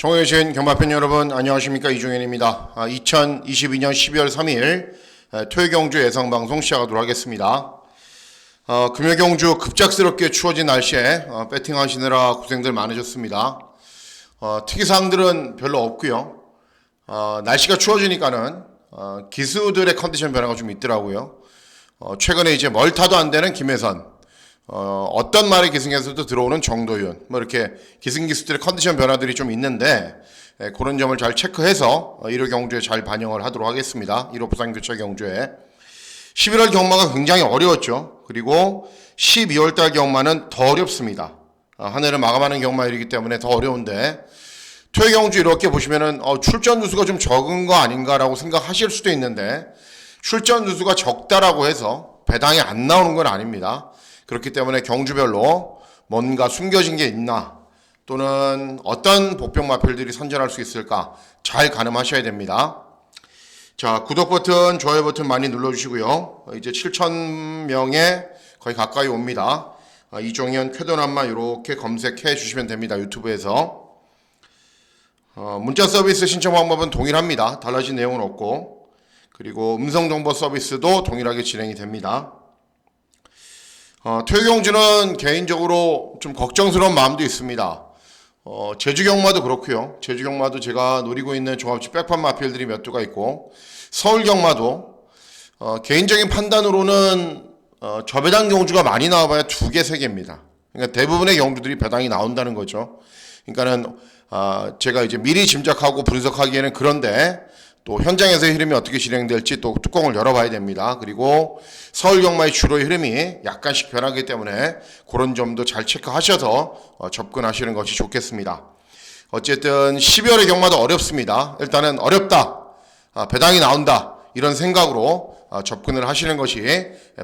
총회신 경마팬 여러분 안녕하십니까, 이종현입니다. 2022년 12월 3일 토요경주 예상방송 시작하도록 하겠습니다. 금요경주 급작스럽게 추워진 날씨에 배팅하시느라 고생들 많으셨습니다. 특이사항들은 별로 없고요. 날씨가 추워지니까는 기수들의 컨디션 변화가 좀 있더라고요. 최근에 이제 멀타도 안 되는 김혜선, 어떤 말의 기승에서도 들어오는 정도윤, 뭐 이렇게 기승기수들의 컨디션 변화들이 좀 있는데, 그런 점을 잘 체크해서 1호 경주에 잘 반영을 하도록 하겠습니다. 1호 부산교차 경주에 11월 경마가 굉장히 어려웠죠. 그리고 12월달 경마는 더 어렵습니다. 한 해를 마감하는 경마일이기 때문에 더 어려운데, 토요 경주 이렇게 보시면은 출전 누수가 좀 적은 거 아닌가라고 생각하실 수도 있는데, 출전 누수가 적다라고 해서 배당이 안 나오는 건 아닙니다. 그렇기 때문에 경주별로 뭔가 숨겨진 게 있나, 또는 어떤 복병 마필들이 선전할 수 있을까 잘 가늠하셔야 됩니다. 자, 구독 버튼, 좋아요 버튼 많이 눌러주시고요. 이제 7,000명에 거의 가까이 옵니다. 이종현 쾌도남마 이렇게 검색해 주시면 됩니다. 유튜브에서. 문자 서비스 신청 방법은 동일합니다. 달라진 내용은 없고, 그리고 음성정보 서비스도 동일하게 진행이 됩니다. 토요경주는 개인적으로 좀 걱정스러운 마음도 있습니다. 제주경마도 그렇고요. 제주경마도 제가 노리고 있는 종합지 백판 마필들이 몇 두가 있고, 서울경마도 개인적인 판단으로는 저배당 경주가 많이 나와봐야 2개, 3개입니다. 그러니까 대부분의 경주들이 배당이 나온다는 거죠. 그러니까는 제가 이제 미리 짐작하고 분석하기에는 그런데, 또 현장에서의 흐름이 어떻게 진행될지 또 뚜껑을 열어봐야 됩니다. 그리고 서울 경마의 주로의 흐름이 약간씩 변하기 때문에 그런 점도 잘 체크하셔서 접근하시는 것이 좋겠습니다. 어쨌든 12월의 경마도 어렵습니다. 일단은 어렵다, 배당이 나온다, 이런 생각으로 접근을 하시는 것이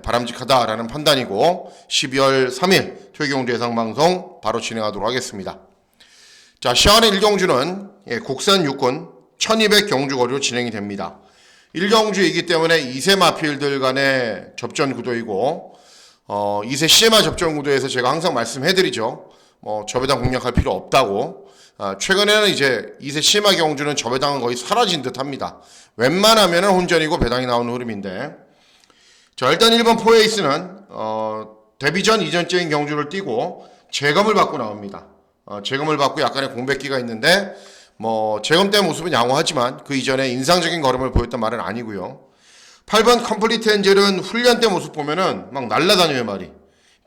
바람직하다라는 판단이고, 12월 3일 토요경주 예상방송 바로 진행하도록 하겠습니다. 자, 시안의 1경주는 국산 육군 1200 경주거리로 진행이 됩니다. 1경주이기 때문에 2세 마필들 간의 접전 구도이고, 2세 시제마 접전 구도에서 제가 항상 말씀해드리죠. 저배당 공략할 필요 없다고. 최근에는 이제 2세 시제마 경주는 저배당은 거의 사라진 듯 합니다. 웬만하면 혼전이고 배당이 나오는 흐름인데, 자, 일단 1번 포에이스는 데뷔 전 이전적인 경주를 띄고 재검을 받고 나옵니다. 재검을 받고 약간의 공백기가 있는데, 재검 때 모습은 양호하지만 그 이전에 인상적인 걸음을 보였던 말은 아니고요. 8번 컴플리트 엔젤은 훈련 때 모습 보면은 막 날아다녀요, 말이.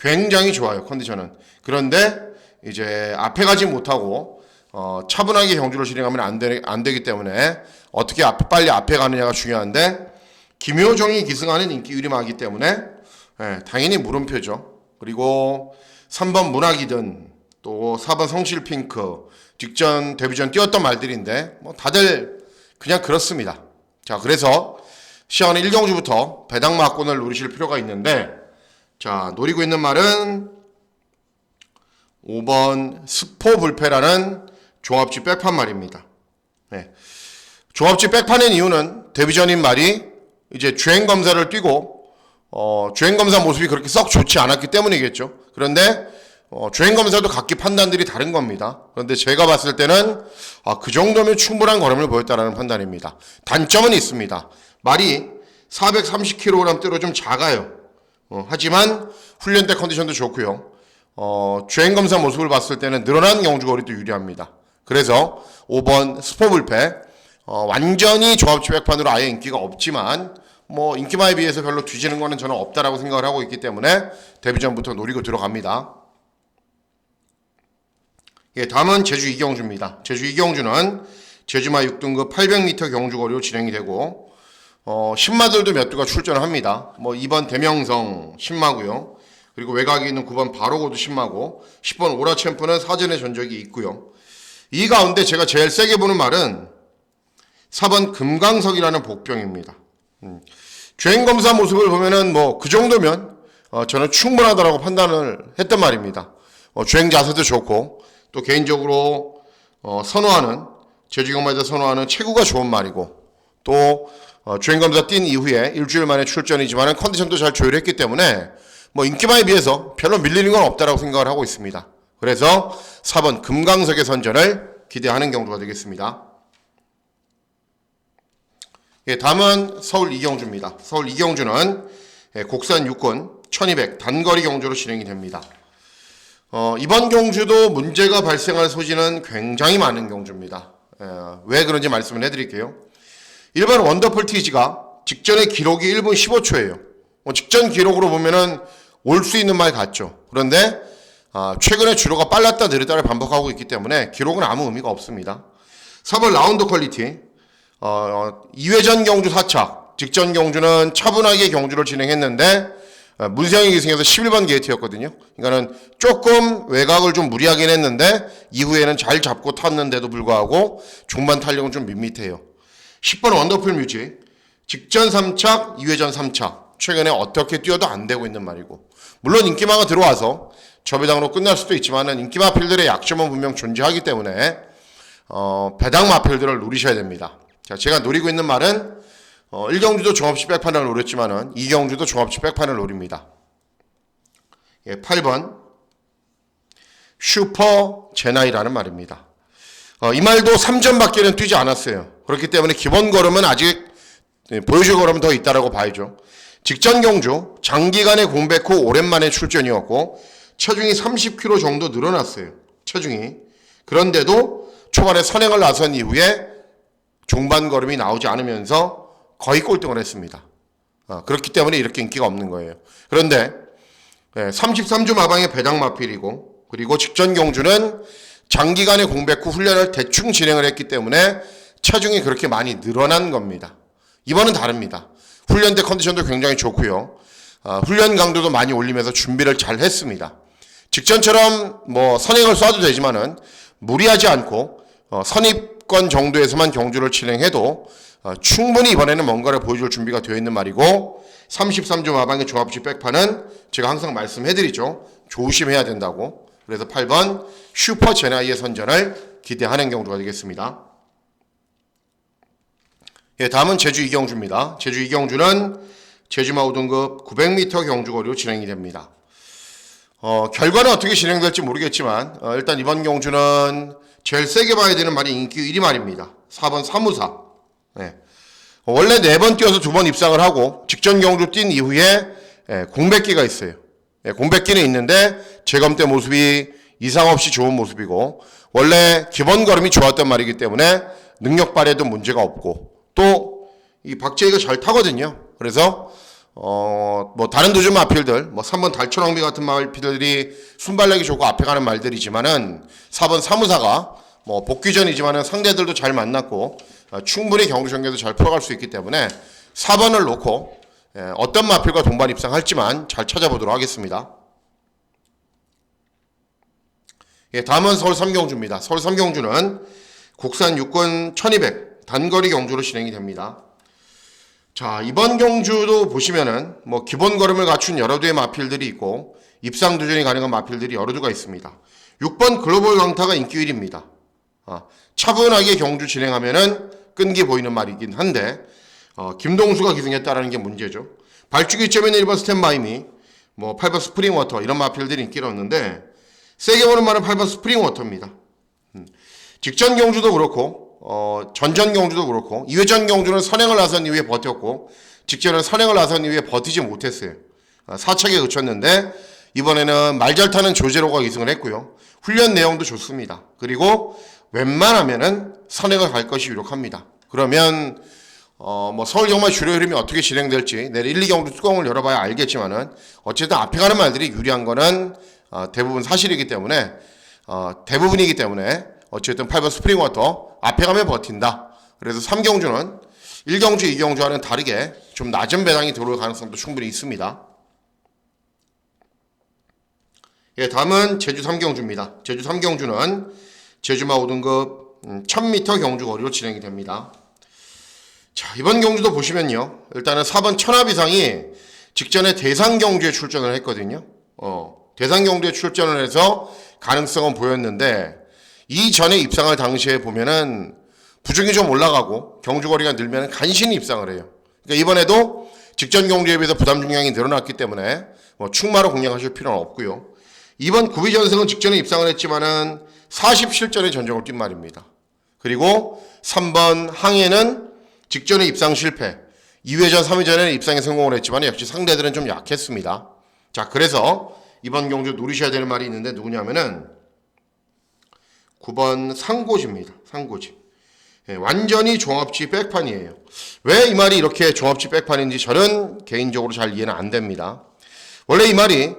굉장히 좋아요, 컨디션은. 그런데 이제 앞에 가지 못하고 차분하게 경주를 진행하면 안 되기 때문에 어떻게 빨리 앞에 가느냐가 중요한데, 김효정이 기승하는 인기 유리마기 때문에 당연히 물음표죠. 그리고 3번 문학이든 또 4번 성실핑크, 직전 데뷔전 뛰었던 말들인데 다들 그냥 그렇습니다. 자, 그래서 시안의 1경주부터 배당 막권을 노리실 필요가 있는데, 자, 노리고 있는 말은 5번 스포불패라는 종합지 백판 말입니다. 종합지 백판의 이유는 데뷔전인 말이 이제 주행검사를 뛰고 주행검사 모습이 그렇게 썩 좋지 않았기 때문이겠죠. 그런데 주행검사도 각기 판단들이 다른 겁니다. 그런데 제가 봤을 때는 그 정도면 충분한 걸음을 보였다는 판단입니다. 단점은 있습니다. 말이 430kg대로 좀 작아요. 하지만 훈련 때 컨디션도 좋고요. 주행검사 모습을 봤을 때는 늘어난 경주거리도 유리합니다. 그래서 5번 스포불패, 완전히 조합치 백판으로 아예 인기가 없지만 인기마에 비해서 별로 뒤지는 거는 저는 없다라고 생각을 하고 있기 때문에 데뷔전부터 노리고 들어갑니다. 다음은 제주 2경주입니다. 제주 2경주는 제주마 6등급 800m 경주거리로 진행이 되고, 신마들도 몇 두가 출전을 합니다. 2번 대명성 신마고요. 그리고 외곽에 있는 9번 바로고도 신마고, 10번 오라챔프는 사전의 전적이 있고요. 이 가운데 제가 제일 세게 보는 말은 4번 금강석이라는 복병입니다. 주행검사 모습을 보면은 그 정도면 저는 충분하다라고 판단을 했단 말입니다. 주행 자세도 좋고, 또 개인적으로 선호하는, 제주경마에서 선호하는 체구가 좋은 말이고, 또 주행검사 뛴 이후에 일주일 만에 출전이지만 컨디션도 잘 조율했기 때문에 인기마에 비해서 별로 밀리는 건 없다라고 생각을 하고 있습니다. 그래서 4번 금강석의 선전을 기대하는 경주가 되겠습니다. 예, 다음은 서울 이경주입니다. 서울 이경주는 국산 육군 1200 단거리 경주로 진행이 됩니다. 이번 경주도 문제가 발생할 소지는 굉장히 많은 경주입니다. 왜 그런지 말씀을 해드릴게요. 일반 원더풀 TG가 직전의 기록이 1분 15초예요. 직전 기록으로 보면은 올 수 있는 말 같죠. 그런데 최근에 주로가 빨랐다 느렸다를 반복하고 있기 때문에 기록은 아무 의미가 없습니다. 3번 라운드 퀄리티 2회전 경주 4착 직전 경주는 차분하게 경주를 진행했는데 문세영이 기승해서 11번 게이트였거든요. 그러니까는 조금 외곽을 좀 무리하긴 했는데 이후에는 잘 잡고 탔는데도 불구하고 중반 탄력은 좀 밋밋해요. 10번 원더풀 뮤직 직전 3착 2회전 3착 최근에 어떻게 뛰어도 안 되고 있는 말이고, 물론 인기마가 들어와서 저배당으로 끝날 수도 있지만은 인기마 필들의 약점은 분명 존재하기 때문에 배당 마필들을 노리셔야 됩니다. 자, 제가 노리고 있는 말은 1경주도 종합시 백판을 노렸지만은 2경주도 종합시 백판을 노립니다. 예, 8번 슈퍼 제나이라는 말입니다. 이 말도 3점밖에는 뛰지 않았어요. 그렇기 때문에 기본 걸음은 아직 보여줄 걸음은 더 있다라고 봐야죠. 직전 경주 장기간의 공백 후 오랜만에 출전이었고 체중이 30kg 정도 늘어났어요. 체중이. 그런데도 초반에 선행을 나선 이후에 중반 걸음이 나오지 않으면서 거의 꼴등을 했습니다. 그렇기 때문에 이렇게 인기가 없는 거예요. 그런데 33주 마방의 배당 마필이고, 그리고 직전 경주는 장기간의 공백 후 훈련을 대충 진행을 했기 때문에 체중이 그렇게 많이 늘어난 겁니다. 이번은 다릅니다. 훈련 때 컨디션도 굉장히 좋고요. 훈련 강도도 많이 올리면서 준비를 잘 했습니다. 직전처럼 선행을 쏴도 되지만은 무리하지 않고 선입권 정도에서만 경주를 진행해도 충분히 이번에는 뭔가를 보여줄 준비가 되어 있는 말이고, 33주 마방의 조합식 백판은 제가 항상 말씀해드리죠. 조심해야 된다고. 그래서 8번 슈퍼 제나이의 선전을 기대하는 경주가 되겠습니다. 예, 다음은 제주 이경주입니다. 제주 이경주는 제주마 5등급 900m 경주거리로 진행이 됩니다. 결과는 어떻게 진행될지 모르겠지만 일단 이번 경주는 제일 세게 봐야 되는 말이 인기 1위 말입니다. 4번 사무사. 네. 원래 4번 뛰어서 2번 입상을 하고 직전 경주 뛴 이후에 공백기가 있어요. 공백기는 있는데 재검 때 모습이 이상 없이 좋은 모습이고, 원래 기본 걸음이 좋았단 말이기 때문에 능력 발휘에도 문제가 없고, 또 이 박재희가 잘 타거든요. 그래서 다른 도전 마필들 3번 달천왕비 같은 마필들이 순발력이 좋고 앞에 가는 말들이지만은 4번 사무사가 복귀전이지만은 상대들도 잘 만났고 충분히 경주 전개도 잘 풀어갈 수 있기 때문에 4번을 놓고 어떤 마필과 동반 입상할지만 잘 찾아보도록 하겠습니다. 예, 다음은 서울 3경주입니다. 서울 3경주는 국산 육군 1200 단거리 경주로 진행이 됩니다. 자, 이번 경주도 보시면은 기본 걸음을 갖춘 여러 대의 마필들이 있고 입상 도전이 가능한 마필들이 여러 두가 있습니다. 6번 글로벌 강타가 인기 1위입니다. 차분하게 경주 진행하면은 끈기 보이는 말이긴 한데 김동수가 기승했다라는 게 문제죠. 발주기 점에는 1번 스탠바이미, 8번 스프링워터 이런 마필들이 인기를 얻는데 세게 보는 말은 8번 스프링워터입니다. 직전 경주도 그렇고 전전 경주도 그렇고 2회전 경주는 선행을 나선 이후에 버텼고 직전은 선행을 나선 이후에 버티지 못했어요. 4착에 그쳤는데 이번에는 말 잘 타는 조제로가 기승을 했고요. 훈련 내용도 좋습니다. 그리고 웬만하면은 선행을 갈 것이 유력합니다. 그러면 서울 경마 주요 흐름이 어떻게 진행될지 내일 1, 2경주 뚜껑을 열어봐야 알겠지만은 어쨌든 앞에 가는 말들이 유리한 거는 대부분 사실이기 때문에 대부분이기 때문에 어쨌든 8번 스프링워터 앞에 가면 버틴다. 그래서 3경주는 1경주, 2경주와는 다르게 좀 낮은 배당이 들어올 가능성도 충분히 있습니다. 예, 다음은 제주 3경주입니다. 제주 3경주는 제주마 5등급 1000m 경주거리로 진행이 됩니다. 자, 이번 경주도 보시면요. 일단은 4번 천하비상이 직전에 대상경주에 출전을 했거든요. 대상경주에 출전을 해서 가능성은 보였는데 이전에 입상할 당시에 보면은 부중이 좀 올라가고 경주거리가 늘면 간신히 입상을 해요. 그러니까 이번에도 직전 경주에 비해서 부담 중량이 늘어났기 때문에 충마로 공략하실 필요는 없고요. 이번 구비전승은 직전에 입상을 했지만은 47전의 전적을 뛴 말입니다. 그리고 3번 항해는 직전에 입상 실패. 2회전, 3회전에는 입상에 성공을 했지만 역시 상대들은 좀 약했습니다. 자, 그래서 이번 경주 노리셔야 되는 말이 있는데 누구냐면은 9번 상고지입니다. 상고지. 예, 완전히 종합지 백판이에요. 왜 이 말이 이렇게 종합지 백판인지 저는 개인적으로 잘 이해는 안 됩니다. 원래 이 말이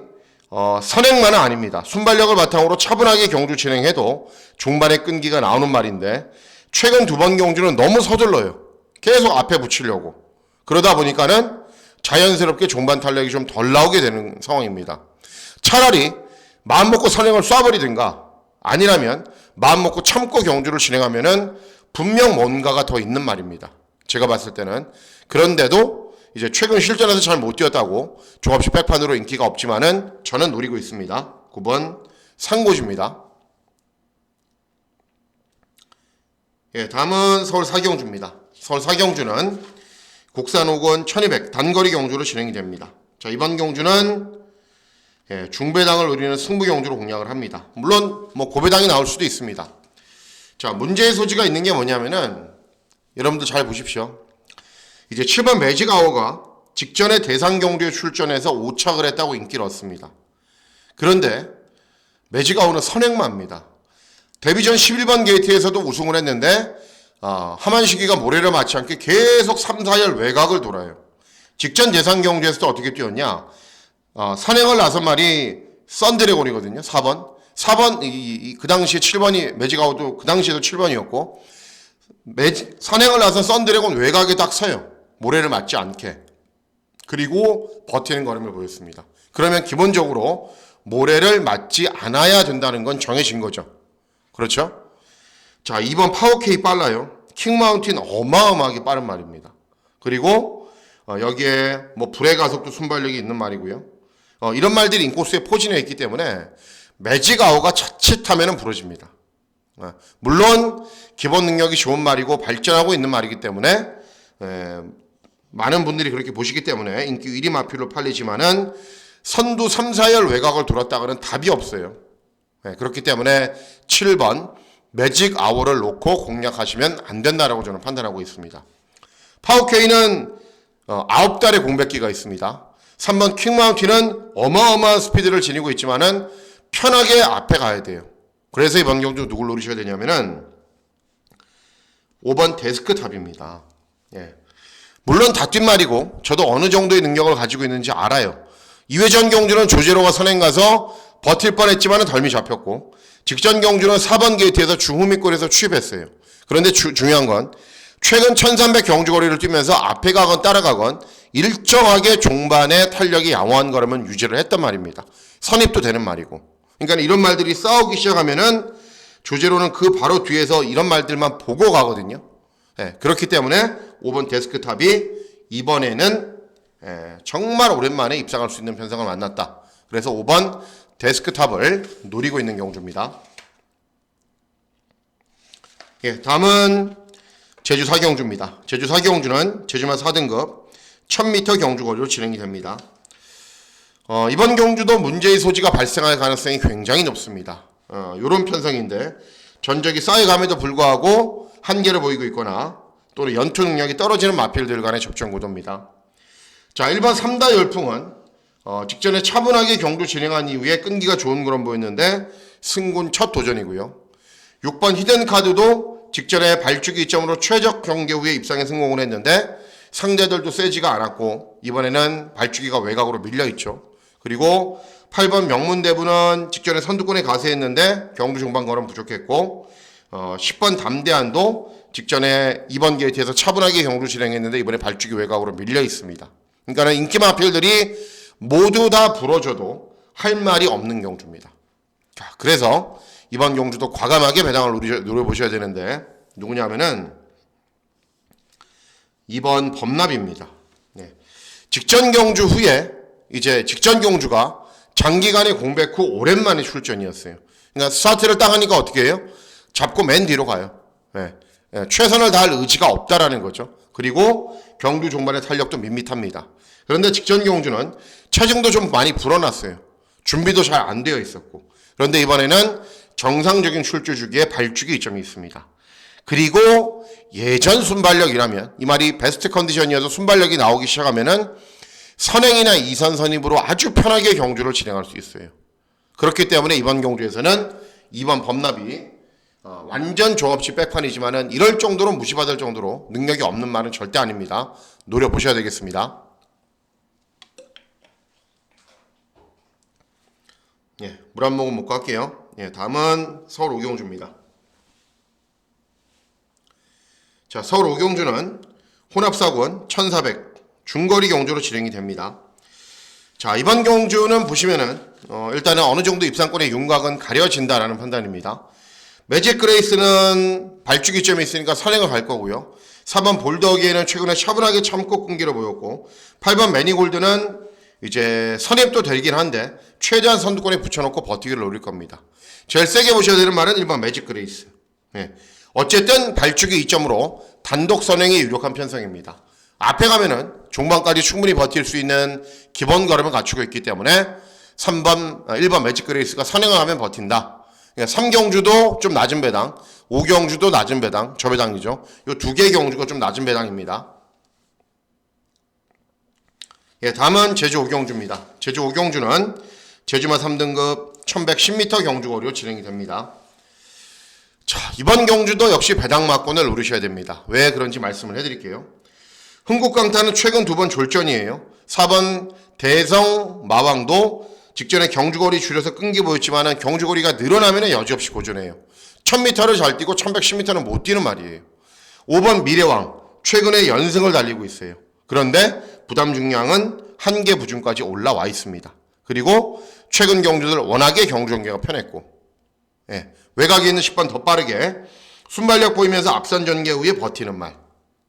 선행만은 아닙니다. 순발력을 바탕으로 차분하게 경주 진행해도 중반에 끈기가 나오는 말인데 최근 2번 경주는 너무 서둘러요. 계속 앞에 붙이려고. 그러다 보니까는 자연스럽게 종반 탄력이 좀 덜 나오게 되는 상황입니다. 차라리 마음 먹고 선행을 쏴버리든가 아니라면 마음 먹고 참고 경주를 진행하면은 분명 뭔가가 더 있는 말입니다. 제가 봤을 때는. 그런데도 이제 최근 실전에서 잘 못 뛰었다고 종합식 백판으로 인기가 없지만은 저는 노리고 있습니다. 9번 상고지입니다. 예, 다음은 서울 사경주입니다. 서울 사경주는 국산 5권 1200 단거리 경주로 진행이 됩니다. 자, 이번 경주는 중배당을 노리는 승부 경주로 공략을 합니다. 물론 뭐 고배당이 나올 수도 있습니다. 자, 문제의 소지가 있는 게 뭐냐면은 여러분들 잘 보십시오. 이제 7번 매직아워가 직전에 대상 경주에 출전해서 5착을 했다고 인기를 얻습니다. 그런데 매직아워는 선행마입니다. 데뷔 전 11번 게이트에서도 우승을 했는데 하만시기가 모래를 맞지 않게 계속 3, 4열 외곽을 돌아요. 직전 대상 경주에서도 어떻게 뛰었냐? 산행을 나선 말이 썬드래곤이거든요. 4번. 4번, 그 당시에 7번이, 매직아웃도 그 당시에도 7번이었고, 산행을 나선 썬드래곤 외곽에 딱 서요. 모래를 맞지 않게. 그리고 버티는 걸음을 보였습니다. 그러면 기본적으로 모래를 맞지 않아야 된다는 건 정해진 거죠. 그렇죠? 자, 2번 파워케이 빨라요. 킹마운틴 어마어마하게 빠른 말입니다. 그리고 여기에 뭐 불의 가속도 순발력이 있는 말이고요. 이런 말들이 인코스에 포진해 있기 때문에 매직아웃가 자칫하면 부러집니다. 물론 기본 능력이 좋은 말이고 발전하고 있는 말이기 때문에 많은 분들이 그렇게 보시기 때문에 인기 1위 마필로 팔리지만은 선두 3, 4열 외곽을 돌았다가는 답이 없어요. 그렇기 때문에 7번 매직아웃을 놓고 공략하시면 안 된다라고 저는 판단하고 있습니다. 파워케이는 9달의 공백기가 있습니다. 3번 킹마운틴은 어마어마한 스피드를 지니고 있지만은 편하게 앞에 가야 돼요. 그래서 이번 경주 누굴 노리셔야 되냐면은 5번 데스크탑입니다. 예. 물론 다 뛴 말이고 저도 어느 정도의 능력을 가지고 있는지 알아요. 2회전 경주는 조제로가 선행 가서 버틸 뻔했지만은 덜미 잡혔고 직전 경주는 4번 게이트에서 중후미골에서 취입했어요. 그런데 중요한 건 최근 1300 경주거리를 뛰면서 앞에 가건 따라가건 일정하게 종반에 탄력이 양호한 걸음은 유지를 했단 말입니다. 선입도 되는 말이고. 그러니까 이런 말들이 싸우기 시작하면은 조제로는 그 바로 뒤에서 이런 말들만 보고 가거든요. 그렇기 때문에 5번 데스크탑이 이번에는 정말 오랜만에 입상할 수 있는 편성을 만났다. 그래서 5번 데스크탑을 노리고 있는 경주입니다. 다음은 제주 사경주입니다. 제주 사경주는 제주만 4등급 1000m 경주거리로 진행이 됩니다. 이번 경주도 문제의 소지가 발생할 가능성이 굉장히 높습니다. 이런 편성인데 전적이 쌓여감에도 불구하고 한계를 보이고 있거나 또는 연투 능력이 떨어지는 마필들 간의 접전 구도입니다. 자, 1번 3다 열풍은 직전에 차분하게 경주 진행한 이후에 끈기가 좋은 그런 보였는데 승군 첫 도전이고요. 6번 히든카드도 직전에 발주기 2점으로 최적 경계 후에 입상에 성공을 했는데 상대들도 세지가 않았고 이번에는 발주기가 외곽으로 밀려있죠. 그리고 8번 명문대부는 직전에 선두권에 가세했는데 경주 중반 걸음 부족했고 10번 담대한도 직전에 2번 게이트에서 차분하게 경주 진행했는데 이번에 발주기 외곽으로 밀려있습니다. 그러니까 인기 마필들이 모두 다 부러져도 할 말이 없는 경주입니다. 자, 그래서 이번 경주도 과감하게 배당을 노려보셔야 되는데 누구냐면은 2번 범납입니다. 직전 경주 후에 이제 직전 경주가 장기간의 공백 후 오랜만에 출전이었어요. 그러니까 스타트를 딱 하니까 어떻게 해요? 잡고 맨 뒤로 가요. 최선을 다할 의지가 없다라는 거죠. 그리고 경주 종반의 탄력도 밋밋합니다. 그런데 직전 경주는 체중도 좀 많이 불어났어요. 준비도 잘 안 되어 있었고. 그런데 이번에는 정상적인 출주 주기에 발주기 2점이 있습니다. 그리고 예전 순발력이라면, 이 말이 베스트 컨디션이어서 순발력이 나오기 시작하면은 선행이나 2선 선입으로 아주 편하게 경주를 진행할 수 있어요. 그렇기 때문에 이번 경주에서는 이번 범납이 완전 종합식 백판이지만은 이럴 정도로 무시받을 정도로 능력이 없는 말은 절대 아닙니다. 노려보셔야 되겠습니다. 예, 물 한 모금 먹고 할게요. 예, 다음은 서울 오경주입니다. 자, 서울 오경주는 혼합사군 1400 중거리 경주로 진행이 됩니다. 자, 이번 경주는 보시면은 일단은 어느 정도 입상권의 윤곽은 가려진다라는 판단입니다. 매직 그레이스는 발주기점이 있으니까 선행을 갈 거고요. 4번 볼더기에는 최근에 차분하게 참고 끈기를 보였고, 8번 매니골드는 이제 선입도 되긴 한데 최대한 선두권에 붙여놓고 버티기를 노릴 겁니다. 제일 세게 보셔야 되는 말은 1번 매직 그레이스. 예. 어쨌든 발주기 이점으로 단독 선행이 유력한 편성입니다. 앞에 가면은 종반까지 충분히 버틸 수 있는 기본 걸음을 갖추고 있기 때문에 1번 매직 그레이스가 선행을 하면 버틴다. 그러니까 3경주도 좀 낮은 배당, 5경주도 낮은 배당, 저 배당이죠. 이 두 개의 경주가 좀 낮은 배당입니다. 예, 다음은 제주 5경주입니다. 제주 5경주는 제주마 3등급 1110m 경주거리로 진행이 됩니다. 자, 이번 경주도 역시 배당 막권을 노리셔야 됩니다. 왜 그런지 말씀을 해드릴게요. 흥국강타는 최근 2번 졸전이에요. 4번 대성 마왕도 직전에 경주거리 줄여서 끈기 보였지만 경주거리가 늘어나면 여지없이 고전해요. 1000m를 잘 뛰고 1110m는 못 뛰는 말이에요. 5번 미래왕 최근에 연승을 달리고 있어요. 그런데 부담 중량은 한계 부준까지 올라와 있습니다. 그리고 최근 경주들 워낙에 경주 전개가 편했고, 예, 외곽에 있는 10번 더 빠르게 순발력 보이면서 앞선 전개 후에 버티는 말,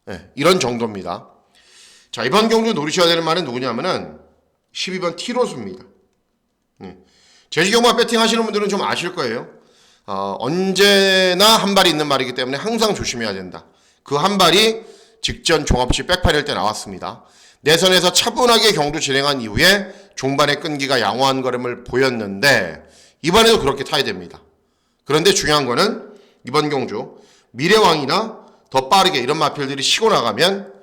예, 이런 정도입니다. 자, 이번 경주 노리셔야 되는 말은 누구냐면은 12번 티로스입니다. 예. 제주경마 배팅 하시는 분들은 좀 아실 거예요. 언제나 한 발이 있는 말이기 때문에 항상 조심해야 된다. 그 한 발이 직전 종합식 백판일 때 나왔습니다. 내선에서 차분하게 경주 진행한 이후에 종반의 끈기가 양호한 걸음을 보였는데 이번에도 그렇게 타야 됩니다. 그런데 중요한 거는 이번 경주 미래왕이나 더 빠르게 이런 마필들이 치고 나가면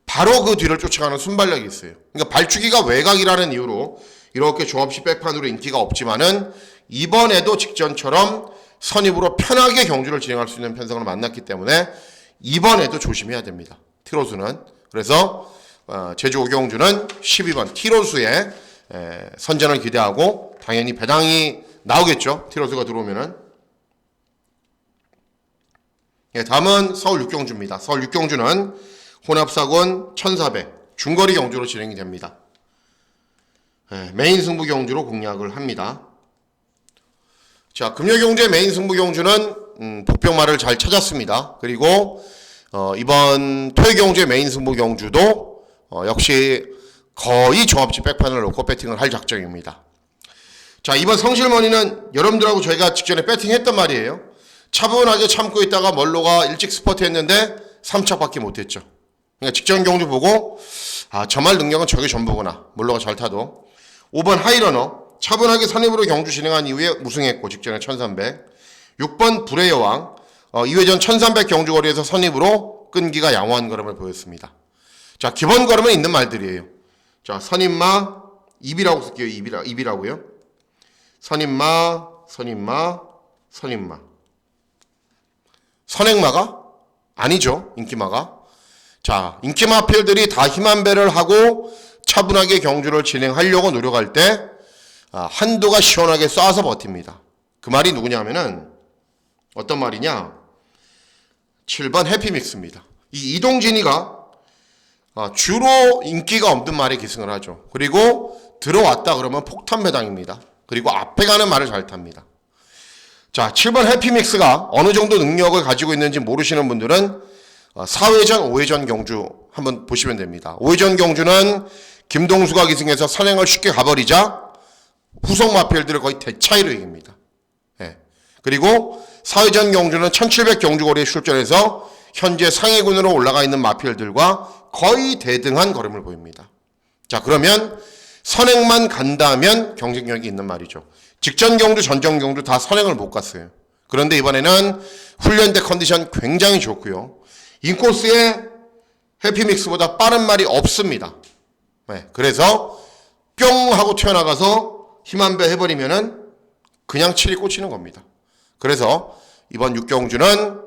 바로 그 뒤를 쫓아가는 순발력이 있어요. 그러니까 발주기가 외곽이라는 이유로 이렇게 종합식 백판으로 인기가 없지만은 이번에도 직전처럼 선입으로 편하게 경주를 진행할 수 있는 편성을 만났기 때문에 이번에도 조심해야 됩니다. 티로스는. 그래서 제주 오경주는 12번 티로스의 선전을 기대하고 당연히 배당이 나오겠죠. 티로스가 들어오면은. 예, 다음은 서울 육경주입니다. 서울 육경주는 혼합사군 1400 중거리 경주로 진행이 됩니다. 예, 메인 승부 경주로 공략을 합니다. 자, 금요경주의 메인 승부 경주는 복병마를 잘 찾았습니다. 그리고 이번 토요경주의 메인 승부 경주도 역시 거의 종합식 백판을 놓고 배팅을 할 작정입니다. 자, 이번 성실머니는 여러분들하고 저희가 직전에 배팅했단 말이에요. 차분하게 참고 있다가 멀로가 일찍 스퍼트 했는데 3착밖에 못했죠. 그러니까 직전 경주 보고 저 말 능력은 저게 전부구나. 멀로가 잘 타도. 5번 하이러너 차분하게 선입으로 경주 진행한 이후에 우승했고 직전에 1300. 6번 불의 여왕 2회전 1300 경주거리에서 선입으로 끈기가 양호한 걸음을 보였습니다. 자, 기본 걸음은 있는 말들이에요. 자, 선입마 입이라고 쓸게요. 입이라고요. 선입마 선행마가 아니죠. 인기마가. 자, 인기마 필들이 다 힘한 배를 하고 차분하게 경주를 진행하려고 노력할 때 한도가 시원하게 쏴서 버팁니다. 그 말이 누구냐면은 어떤 말이냐? 7번 해피믹스입니다. 이 이동진이가 주로 인기가 없는 말에 기승을 하죠. 그리고 들어왔다 그러면 폭탄 배당입니다. 그리고 앞에 가는 말을 잘 탑니다. 자, 7번 해피믹스가 어느 정도 능력을 가지고 있는지 모르시는 분들은 4회전, 5회전 경주 한번 보시면 됩니다. 5회전 경주는 김동수가 기승해서 선행을 쉽게 가버리자 후속 마필들을 거의 대차이로 이깁니다. 예. 그리고 4회전 경주는 1700 경주거리에 출전해서 현재 상위군으로 올라가 있는 마필들과 거의 대등한 걸음을 보입니다. 자, 그러면 선행만 간다면 경쟁력이 있는 말이죠. 직전 경주, 전전 경주 다 선행을 못 갔어요. 그런데 이번에는 훈련대 컨디션 굉장히 좋고요. 인코스에 해피믹스보다 빠른 말이 없습니다. 네, 그래서 뿅 하고 튀어나가서 힘 한 배 해버리면은 그냥 7이 꽂히는 겁니다. 그래서 이번 육경주는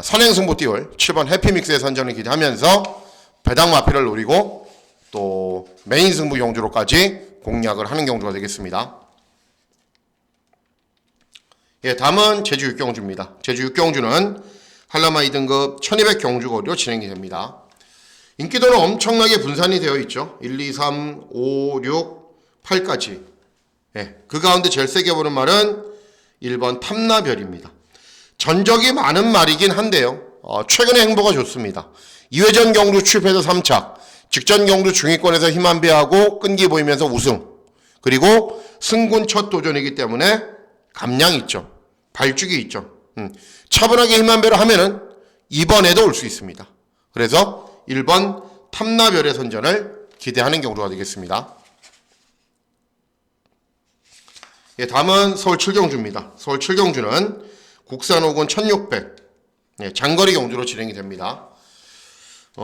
선행승부 띄울 7번 해피믹스의 선전을 기대하면서 배당 마피를 노리고 또 메인 승부 경주로까지 공략을 하는 경주가 되겠습니다. 예, 다음은 제주 육경주입니다. 제주 육경주는 한라마 2등급 1200 경주거리로 진행이 됩니다. 인기도는 엄청나게 분산이 되어 있죠. 1, 2, 3, 5, 6, 8까지. 예, 그 가운데 제일 세게 보는 말은 1번 탐나별입니다. 전적이 많은 말이긴 한데요. 최근에 행보가 좋습니다. 2회전 경주 출입해서 3착, 직전 경주 중위권에서 힘 한 배하고 끈기 보이면서 우승. 그리고 승군 첫 도전이기 때문에 감량 있죠. 발죽이 있죠. 차분하게 힘 한 배로 하면은 이번에도 올 수 있습니다. 그래서 1번 탐나별의 선전을 기대하는 경주가 되겠습니다. 예, 다음은 서울 7경주입니다. 서울 7경주는 국산 5군 1600 장거리 경주로 진행이 됩니다.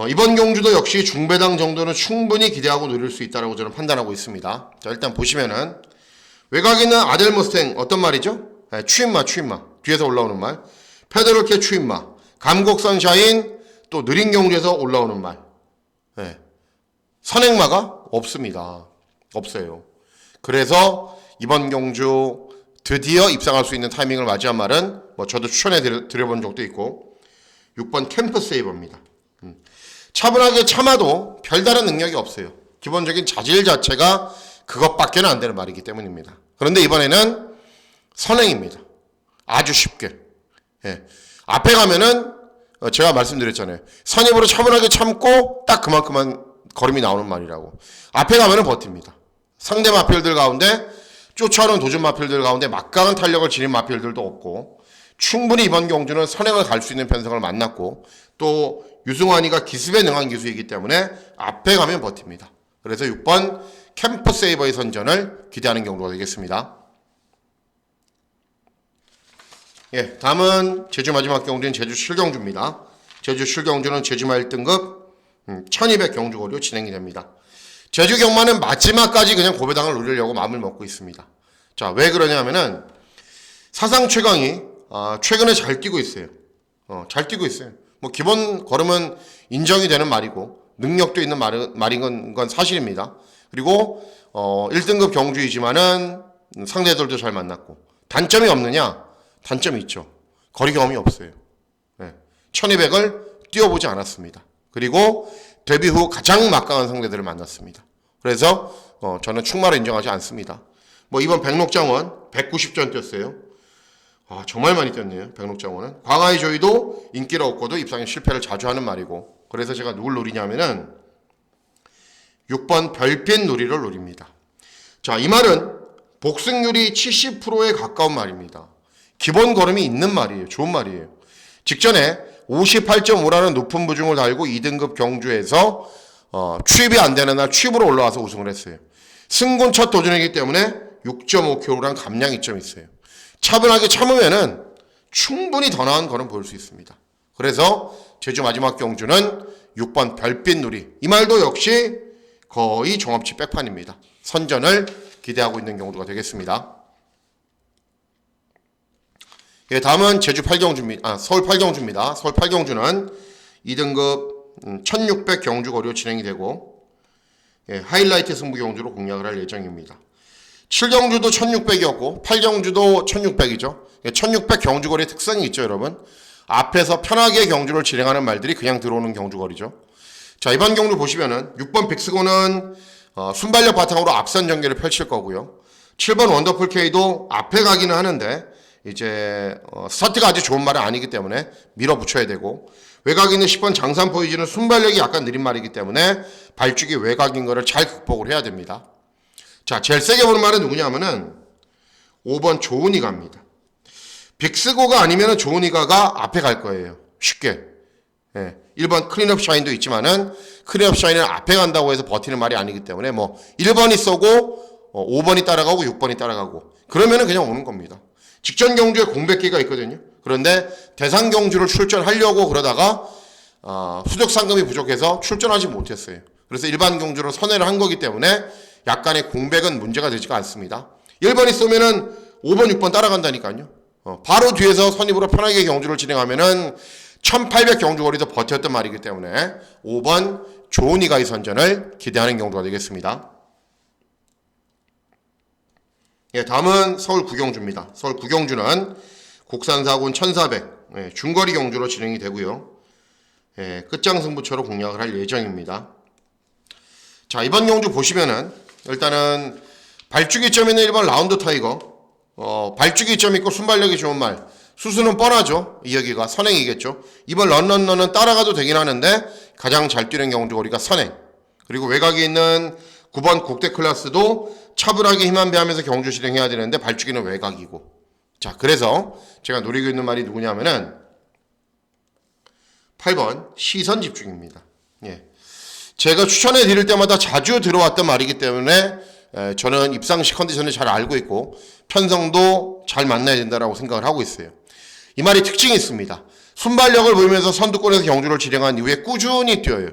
이번 경주도 역시 중배당 정도는 충분히 기대하고 누릴 수 있다고 저는 판단하고 있습니다. 자, 일단 보시면은 외곽에 있는 아델 머스탱 어떤 말이죠? 네, 추임마 뒤에서 올라오는 말. 페더럴캐 추임마, 감곡 선샤인, 또 느린 경주에서 올라오는 말. 네. 선행마가 없습니다. 없어요. 그래서 이번 경주 드디어 입상할 수 있는 타이밍을 맞이한 말은 저도 추천해 드려본 적도 있고 6번 캠프 세이버입니다. 차분하게 참아도 별다른 능력이 없어요. 기본적인 자질 자체가 그것밖에 안 되는 말이기 때문입니다. 그런데 이번에는 선행입니다. 아주 쉽게. 예. 앞에 가면은 제가 말씀드렸잖아요. 선입으로 차분하게 참고 딱 그만큼만 걸음이 나오는 말이라고. 앞에 가면은 버팁니다. 상대 마필들 가운데 쫓아오는 도전 마필들 가운데 막강한 탄력을 지닌 마필들도 없고 충분히 이번 경주는 선행을 갈 수 있는 편성을 만났고 또 유승환이가 기습에 능한 기수이기 때문에 앞에 가면 버팁니다. 그래서 6번 캠프 세이버의 선전을 기대하는 경주가 되겠습니다. 예, 다음은 제주 마지막 경주인 제주 7경주입니다. 제주 7경주는 제주마 1등급 1200 경주거리로 진행이 됩니다. 제주 경마는 마지막까지 그냥 고배당을 노리려고 마음을 먹고 있습니다. 자, 왜 그러냐면은 사상 최강이 최근에 잘 뛰고 있어요. 잘 뛰고 있어요. 기본 걸음은 인정이 되는 말이고 능력도 있는 말인 건 사실입니다. 그리고 1등급 경주이지만은 상대들도 잘 만났고 단점이 없느냐? 단점이 있죠. 거리 경험이 없어요. 네. 1200을 뛰어보지 않았습니다. 그리고 데뷔 후 가장 막강한 상대들을 만났습니다. 그래서 저는 충마를 인정하지 않습니다. 이번 백록장원 190전 뛰었어요. 정말 많이 뛰었네요. 백록장원은. 광하이 조이도 인기를 얻고도 입상에 실패를 자주 하는 말이고 그래서 제가 누굴 노리냐면은 6번 별빛 놀이를 노립니다. 자, 이 말은 복승률이 70%에 가까운 말입니다. 기본 걸음이 있는 말이에요. 좋은 말이에요. 직전에 58.5라는 높은 부중을 달고 2등급 경주에서 취입이 안 되는 날 취입으로 올라와서 우승을 했어요. 승군 첫 도전이기 때문에 6.5kg란 감량 이점이 있어요. 차분하게 참으면은 충분히 더 나은 걸음 보일 수 있습니다. 그래서 제주 마지막 경주는 6번 별빛 누리. 이 말도 역시 거의 종합치 백판입니다. 선전을 기대하고 있는 경주가 되겠습니다. 예, 다음은 제주 8경주입니다. 서울 8경주입니다. 서울 8경주는 2등급 1600 경주거리로 진행이 되고 하이라이트 승부 경주로 공략을 할 예정입니다. 7경주도 1600이었고 8경주도 1600이죠. 1600 경주거리의 특성이 있죠, 여러분. 앞에서 편하게 경주를 진행하는 말들이 그냥 들어오는 경주거리죠. 자, 이번 경주 보시면은 6번 빅스고는 순발력 바탕으로 앞선 전개를 펼칠 거고요. 7번 원더풀 K도 앞에 가기는 하는데 이제 스타트가 아주 좋은 말은 아니기 때문에 밀어붙여야 되고 외곽에 있는 10번 장산 포이즈는 순발력이 약간 느린 말이기 때문에 발죽이 외곽인 거를 잘 극복을 해야 됩니다. 자, 제일 세게 보는 말은 누구냐면은 5번 조은이가입니다. 빅스고가 아니면은 조은이가가 앞에 갈 거예요. 쉽게. 예. 1번 클린업 샤인도 있지만은 클린업 샤인은 앞에 간다고 해서 버티는 말이 아니기 때문에 1번이 쏘고 5번이 따라가고 6번이 따라가고 그러면은 그냥 오는 겁니다. 직전 경주에 공백기가 있거든요. 그런데 대상 경주를 출전하려고 그러다가 수적 상금이 부족해서 출전하지 못했어요. 그래서 일반 경주로 선회를 한 거기 때문에 약간의 공백은 문제가 되지가 않습니다. 1번이 쏘면은 5번, 6번 따라간다니까요. 바로 뒤에서 선입으로 편하게 경주를 진행하면은 1800 경주거리도 버텼던 말이기 때문에 5번 조은이가이 선전을 기대하는 경주가 되겠습니다. 예, 다음은 서울 구경주입니다. 서울 구경주는 국산사군 1400 중거리 경주로 진행이 되고요. 예, 끝장 승부처로 공략을 할 예정입니다. 자, 이번 경주 보시면은 일단은 발주기점 있는 1번 라운드 타이거, 발주기점 있고 순발력이 좋은 말, 수수는 뻔하죠. 이 여기가 선행이겠죠. 이번 런런런은 따라가도 되긴 하는데 가장 잘 뛰는 경주거리가 선행. 그리고 외곽에 있는 9번 국대 클래스도 차분하게 힘 안 배하면서 경주 실행해야 되는데 발주기는 외곽이고. 자, 그래서 제가 노리고 있는 말이 누구냐면은 8번 시선 집중입니다. 예. 제가 추천해 드릴 때마다 자주 들어왔던 말이기 때문에 저는 입상시 컨디션을 잘 알고 있고 편성도 잘 만나야 된다라고 생각을 하고 있어요. 이 말이 특징이 있습니다. 순발력을 보이면서 선두권에서 경주를 진행한 이후에 꾸준히 뛰어요.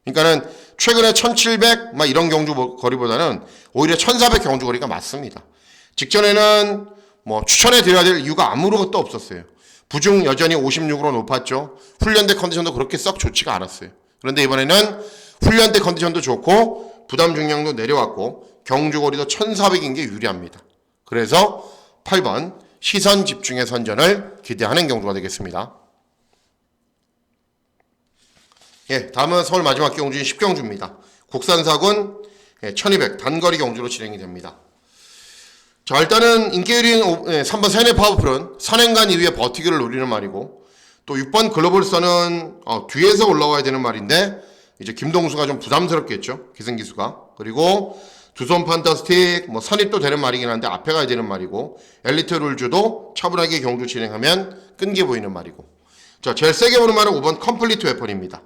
그러니까는 최근에 1700 이런 경주 거리보다는 오히려 1400 경주 거리가 맞습니다. 직전에는 추천해 드려야 될 이유가 아무것도 없었어요. 부중 여전히 56으로 높았죠. 훈련대 컨디션도 그렇게 썩 좋지가 않았어요. 그런데 이번에는 훈련대 컨디션도 좋고 부담 중량도 내려왔고 경주 거리도 1400인 게 유리합니다. 그래서 8번 시선 집중의 선전을 기대하는 경주가 되겠습니다. 예, 다음은 서울 마지막 경주인 10경주입니다. 국산사군 1200 단거리 경주로 진행이 됩니다. 자, 일단은 인기유리인 3번 세네 파워풀은 선행간 이후에 버티기를 노리는 말이고, 또 6번 글로벌선은 뒤에서 올라와야 되는 말인데 이제 김동수가 좀 부담스럽겠죠, 기승기수가. 그리고 두손 판타스틱 선입도 되는 말이긴 한데 앞에 가야 되는 말이고, 엘리트 룰주도 차분하게 경주 진행하면 끈기 보이는 말이고. 자, 제일 세게 보는 말은 5번 컴플리트 웨펀입니다.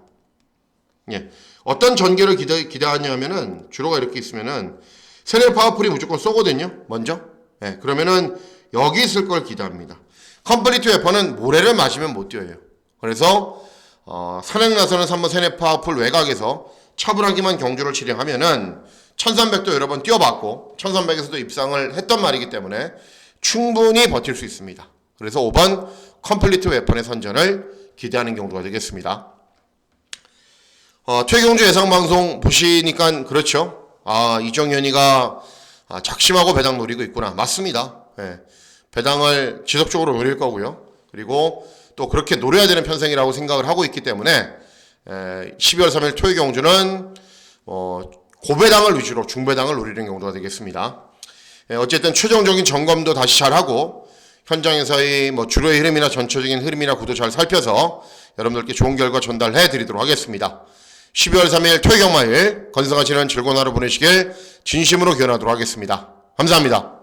예, 어떤 전개를 기대하냐면은 주로가 이렇게 있으면은 세네 파워풀이 무조건 쏘거든요, 먼저. 예, 그러면은 여기 있을 걸 기대합니다. 컴플리트 웨펀은 모래를 마시면 못 뛰어요. 그래서 산행 나서는 3번 세네 파워풀 외곽에서 차분하게만 경주를 진행하면은 1300도 여러 번 뛰어봤고 1300에서도 입상을 했던 말이기 때문에 충분히 버틸 수 있습니다. 그래서 5번 컴플리트 웨펀의 선전을 기대하는 경주가 되겠습니다. 퇴경주 예상방송 보시니까 그렇죠. 이정현이가 작심하고 배당 노리고 있구나. 맞습니다. 예, 배당을 지속적으로 노릴 거고요. 그리고 또 그렇게 노려야 되는 편성이라고 생각을 하고 있기 때문에 12월 3일 토요경주는 고배당을 위주로 중배당을 노리는 경우가 되겠습니다. 어쨌든 최종적인 점검도 다시 잘하고 현장에서의 주로의 흐름이나 전체적인 흐름이나 구도 잘 살펴서 여러분들께 좋은 결과 전달해 드리도록 하겠습니다. 12월 3일 토요경마일 건승하시는 즐거운 하루 보내시길 진심으로 기원하도록 하겠습니다. 감사합니다.